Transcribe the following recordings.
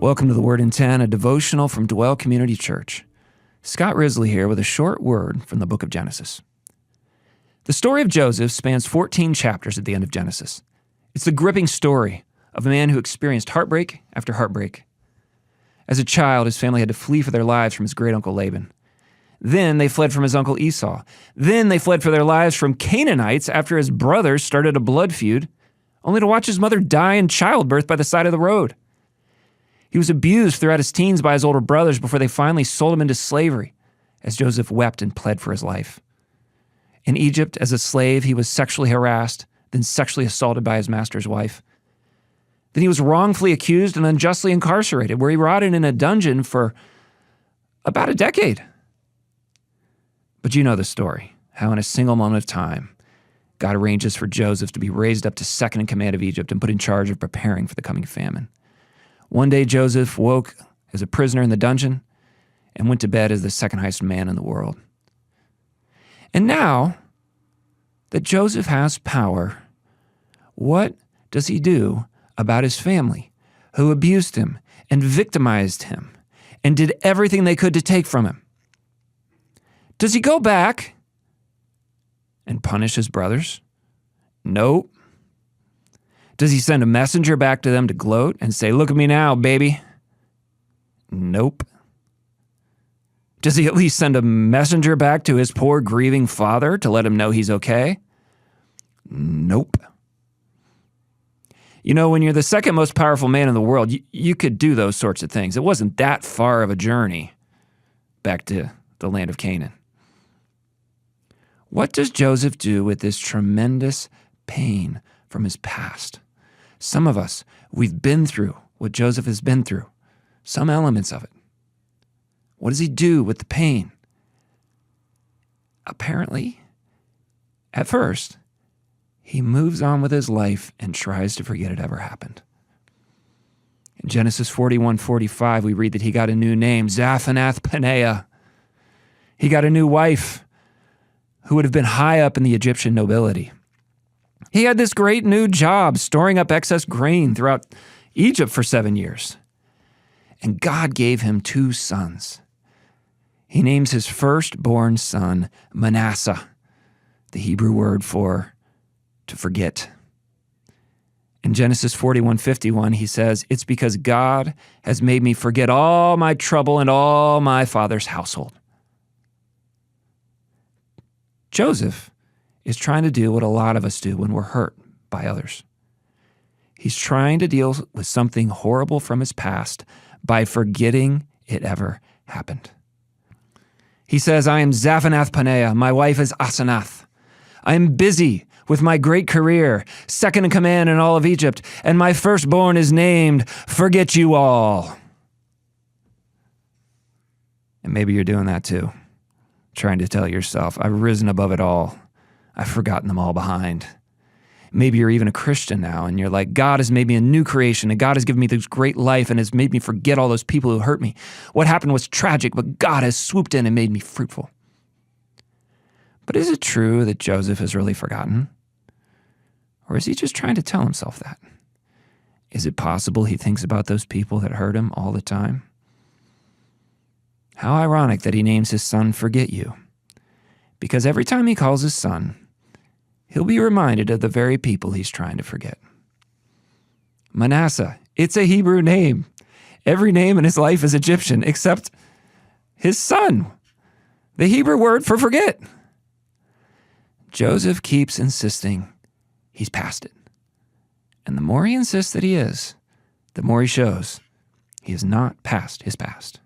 Welcome to the Word in 10, a devotional from Dwell Community Church. Scott Risley here with a short word from the book of Genesis. The story of Joseph spans 14 chapters at the end of Genesis. It's the gripping story of a man who experienced heartbreak after heartbreak. As a child, his family had to flee for their lives from his great-uncle Laban. Then they fled from his uncle Esau. Then they fled for their lives from Canaanites after his brothers started a blood feud, only to watch his mother die in childbirth by the side of the road. He was abused throughout his teens by his older brothers before they finally sold him into slavery, as Joseph wept and pled for his life. In Egypt, as a slave, he was sexually harassed, then sexually assaulted by his master's wife. Then he was wrongfully accused and unjustly incarcerated, where he rotted in a dungeon for about a decade. But you know the story, how in a single moment of time, God arranges for Joseph to be raised up to second in command of Egypt and put in charge of preparing for the coming famine. One day, Joseph woke as a prisoner in the dungeon and went to bed as the second highest man in the world. And now that Joseph has power, what does he do about his family, who abused him and victimized him and did everything they could to take from him? Does he go back and punish his brothers? Nope. Does he send a messenger back to them to gloat and say, "Look at me now, baby"? Nope. Does he at least send a messenger back to his poor grieving father to let him know he's okay? Nope. You know, when you're the second most powerful man in the world, you could do those sorts of things. It wasn't that far of a journey back to the land of Canaan. What does Joseph do with this tremendous pain from his past? Some of us, we've been through what Joseph has been through, some elements of it. What does he do with the pain? Apparently, at first, he moves on with his life and tries to forget it ever happened. In Genesis 41:45, we read that he got a new name, Zaphanath-Paneah. He got a new wife who would have been high up in the Egyptian nobility. He had this great new job storing up excess grain throughout Egypt for 7 years. And God gave him 2 sons. He names his firstborn son Manasseh, the Hebrew word for to forget. In Genesis 41:51, he says, "It's because God has made me forget all my trouble and all my father's household." Joseph is trying to do what a lot of us do when we're hurt by others. He's trying to deal with something horrible from his past by forgetting it ever happened. He says, "I am Zaphanath-Paneah, my wife is Asenath. I am busy with my great career, second in command in all of Egypt, and my firstborn is named Forget You All." And maybe you're doing that too, trying to tell yourself, "I've risen above it all. I've forgotten them all behind." Maybe you're even a Christian now and you're like, "God has made me a new creation and God has given me this great life and has made me forget all those people who hurt me. What happened was tragic, but God has swooped in and made me fruitful." But is it true that Joseph has really forgotten? Or is he just trying to tell himself that? Is it possible he thinks about those people that hurt him all the time? How ironic that he names his son Forget You. Because every time he calls his son, he'll be reminded of the very people he's trying to forget. Manasseh, it's a Hebrew name. Every name in his life is Egyptian, except his son, the Hebrew word for forget. Joseph keeps insisting he's past it. And the more he insists that he is, the more he shows he is not past his past.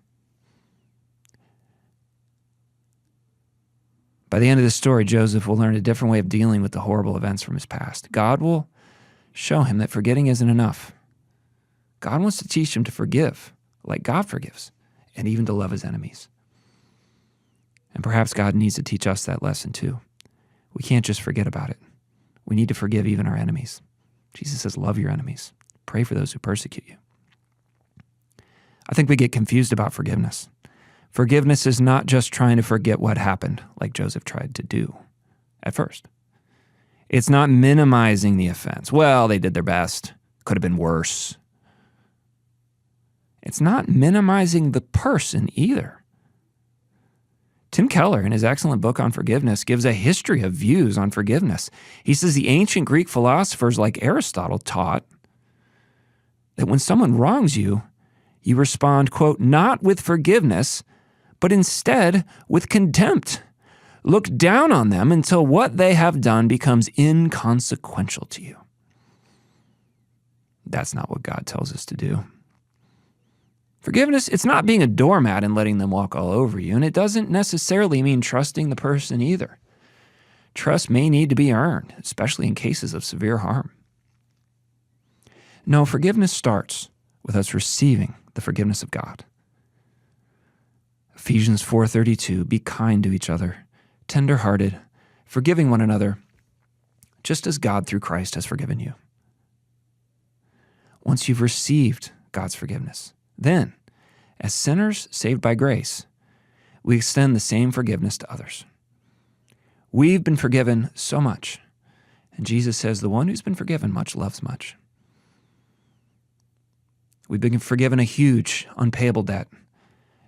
By the end of this story, Joseph will learn a different way of dealing with the horrible events from his past. God will show him that forgetting isn't enough. God wants to teach him to forgive like God forgives, and even to love his enemies. And perhaps God needs to teach us that lesson too. We can't just forget about it. We need to forgive even our enemies. Jesus says, "Love your enemies. Pray for those who persecute you." I think we get confused about forgiveness. Forgiveness is not just trying to forget what happened, like Joseph tried to do at first. It's not minimizing the offense. Well, they did their best. Could have been worse. It's not minimizing the person either. Tim Keller, in his excellent book on forgiveness, gives a history of views on forgiveness. He says the ancient Greek philosophers like Aristotle taught that when someone wrongs you, you respond, quote, not with forgiveness, but instead with contempt. Look down on them until what they have done becomes inconsequential to you. That's not what God tells us to do. Forgiveness, it's not being a doormat and letting them walk all over you, and it doesn't necessarily mean trusting the person either. Trust may need to be earned, especially in cases of severe harm. No, forgiveness starts with us receiving the forgiveness of God. Ephesians 4:32, be kind to each other, tender-hearted, forgiving one another, just as God through Christ has forgiven you. Once you've received God's forgiveness, then, as sinners saved by grace, we extend the same forgiveness to others. We've been forgiven so much, and Jesus says the one who's been forgiven much loves much. We've been forgiven a huge, unpayable debt,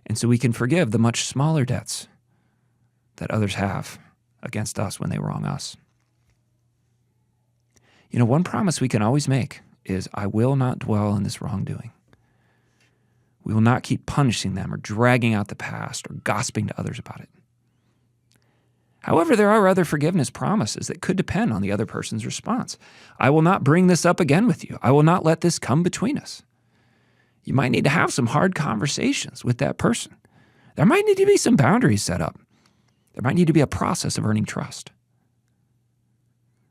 and so we can forgive the much smaller debts that others have against us when they wrong us. You know, one promise we can always make is, I will not dwell in this wrongdoing. We will not keep punishing them or dragging out the past or gossiping to others about it. However, there are other forgiveness promises that could depend on the other person's response. I will not bring this up again with you. I will not let this come between us. You might need to have some hard conversations with that person. There might need to be some boundaries set up. There might need to be a process of earning trust.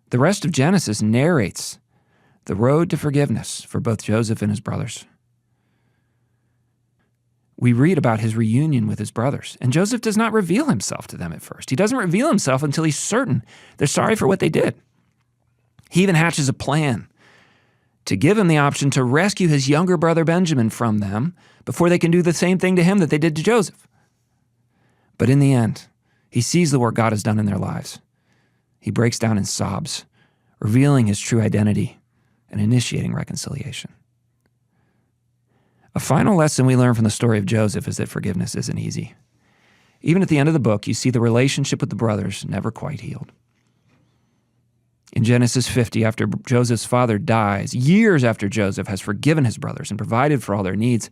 The rest of Genesis narrates the road to forgiveness for both Joseph and his brothers. We read about his reunion with his brothers, and Joseph does not reveal himself to them at first. He doesn't reveal himself until he's certain they're sorry for what they did. He even hatches a plan to give him the option to rescue his younger brother Benjamin from them before they can do the same thing to him that they did to Joseph. But in the end, he sees the work God has done in their lives. He breaks down and sobs, revealing his true identity and initiating reconciliation. A final lesson we learn from the story of Joseph is that forgiveness isn't easy. Even at the end of the book, you see the relationship with the brothers never quite healed. In Genesis 50, after Joseph's father dies, years after Joseph has forgiven his brothers and provided for all their needs,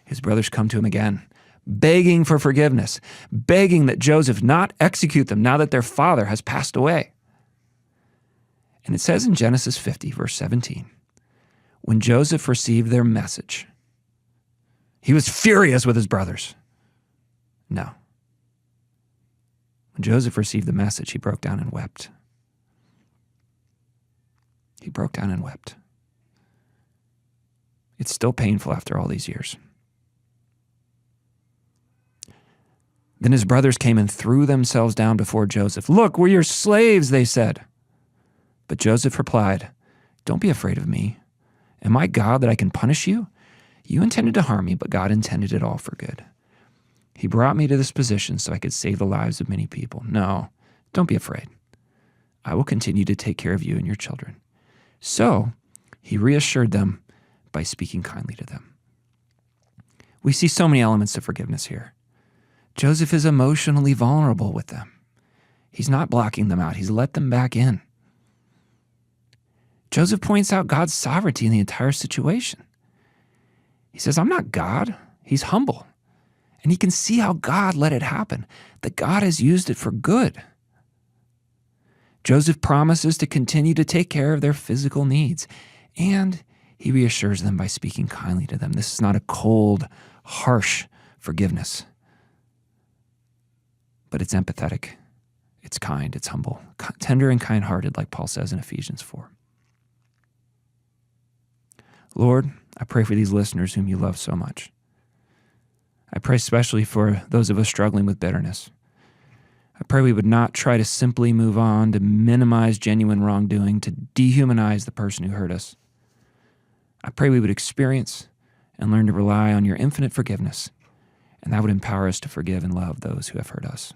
his brothers come to him again, begging for forgiveness, begging that Joseph not execute them now that their father has passed away. And it says in Genesis 50, verse 17, when Joseph received their message, he was furious with his brothers. No. When Joseph received the message, he broke down and wept. He broke down and wept. It's still painful after all these years. Then his brothers came and threw themselves down before Joseph. Look, we're your slaves, they said. But Joseph replied, don't be afraid of me. Am I God that I can punish you? You intended to harm me, but God intended it all for good. He brought me to this position so I could save the lives of many people. No, don't be afraid. I will continue to take care of you and your children. So he reassured them by speaking kindly to them. We see so many elements of forgiveness here. Joseph is emotionally vulnerable with them. He's not blocking them out. He's let them back in. Joseph points out God's sovereignty in the entire situation. He says, I'm not God. He's humble. And he can see how God let it happen, that God has used it for good. Joseph promises to continue to take care of their physical needs, and he reassures them by speaking kindly to them. This is not a cold, harsh forgiveness, but it's empathetic, it's kind, it's humble, tender and kind-hearted, like Paul says in Ephesians 4. Lord, I pray for these listeners whom you love so much. I pray especially for those of us struggling with bitterness. I pray we would not try to simply move on, to minimize genuine wrongdoing, to dehumanize the person who hurt us. I pray we would experience and learn to rely on your infinite forgiveness, and that would empower us to forgive and love those who have hurt us.